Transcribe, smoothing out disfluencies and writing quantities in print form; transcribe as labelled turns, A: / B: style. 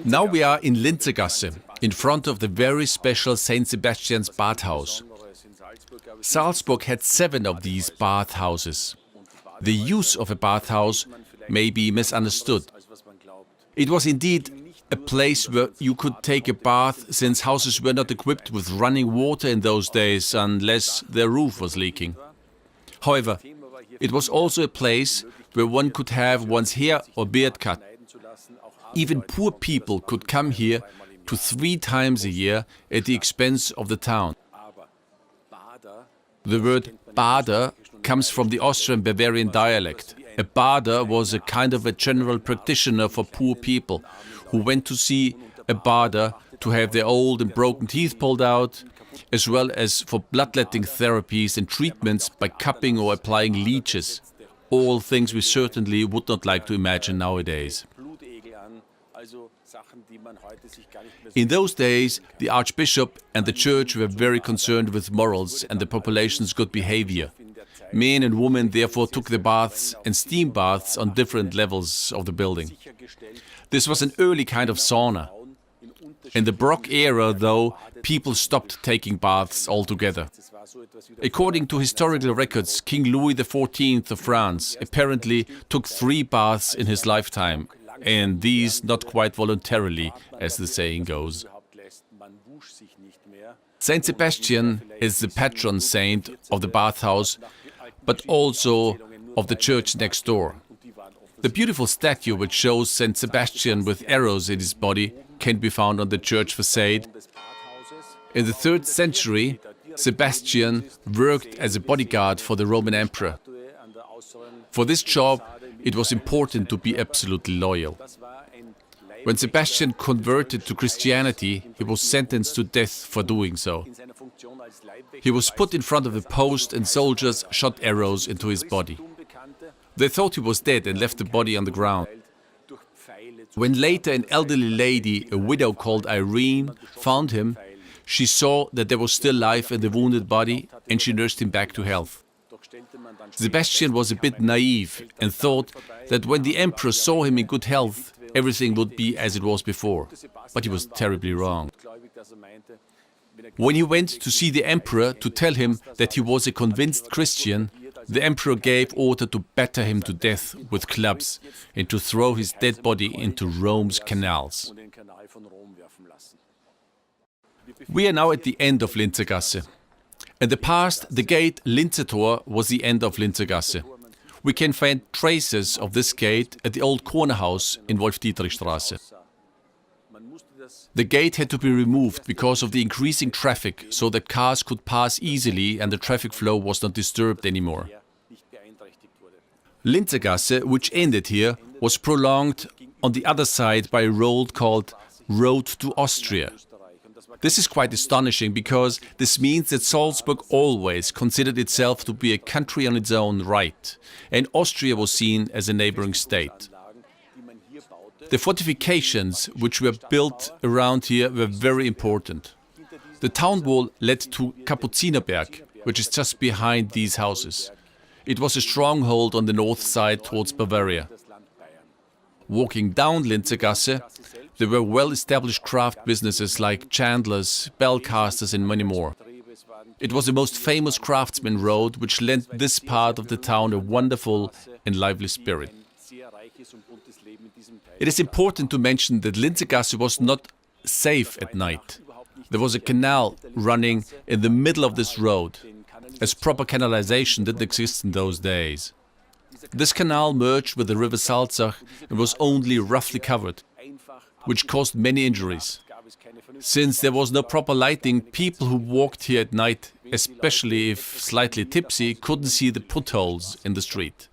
A: Now we are in Linzergasse, in front of the very special St. Sebastian's bathhouse. Salzburg had 7 of these bathhouses. The use of a bathhouse may be misunderstood. It was indeed a place where you could take a bath, since houses were not equipped with running water in those days unless their roof was leaking. However, it was also a place where one could have one's hair or beard cut. Even poor people could come here 3 times a year at the expense of the town. The word Bader comes from the Austrian-Bavarian dialect. A Bader was a kind of a general practitioner for poor people who went to see a Bader to have their old and broken teeth pulled out, as well as for bloodletting therapies and treatments by cupping or applying leeches. All things we certainly would not like to imagine nowadays. In those days, the Archbishop and the Church were very concerned with morals and the population's good behavior. Men and women therefore took the baths and steam baths on different levels of the building. This was an early kind of sauna. In the Baroque era, though, people stopped taking baths altogether. According to historical records, King Louis XIV of France apparently took 3 baths in his lifetime, and these not quite voluntarily, as the saying goes. Saint Sebastian is the patron saint of the bathhouse, but also of the church next door. The beautiful statue which shows Saint Sebastian with arrows in his body can be found on the church facade. In the 3rd century, Sebastian worked as a bodyguard for the Roman emperor. For this job, it was important to be absolutely loyal. When Sebastian converted to Christianity, he was sentenced to death for doing so. He was put in front of a post and soldiers shot arrows into his body. They thought he was dead and left the body on the ground. When later an elderly lady, a widow called Irene, found him, she saw that there was still life in the wounded body and she nursed him back to health. Sebastian was a bit naive and thought that when the emperor saw him in good health, everything would be as it was before. But he was terribly wrong. When he went to see the emperor to tell him that he was a convinced Christian, the emperor gave order to batter him to death with clubs and to throw his dead body into Rome's canals. We are now at the end of Linzergasse. In the past, the gate Linzertor was the end of Linzergasse. We can find traces of this gate at the old corner house in Wolf-Dietrich-Straße. The gate had to be removed because of the increasing traffic, so that cars could pass easily and the traffic flow was not disturbed anymore. Linzergasse, which ended here, was prolonged on the other side by a road called Road to Austria. This is quite astonishing because this means that Salzburg always considered itself to be a country on its own right, and Austria was seen as a neighboring state. The fortifications which were built around here were very important. The town wall led to Kapuzinerberg, which is just behind these houses. It was a stronghold on the north side towards Bavaria. Walking down Linzergasse, there were well-established craft businesses like chandlers, bell casters and many more. It was the most famous craftsman road which lent this part of the town a wonderful and lively spirit. It is important to mention that Linzergasse was not safe at night. There was a canal running in the middle of this road, as proper canalization didn't exist in those days. This canal merged with the river Salzach and was only roughly covered, which caused many injuries. Since there was no proper lighting, people who walked here at night, especially if slightly tipsy, couldn't see the potholes in the street.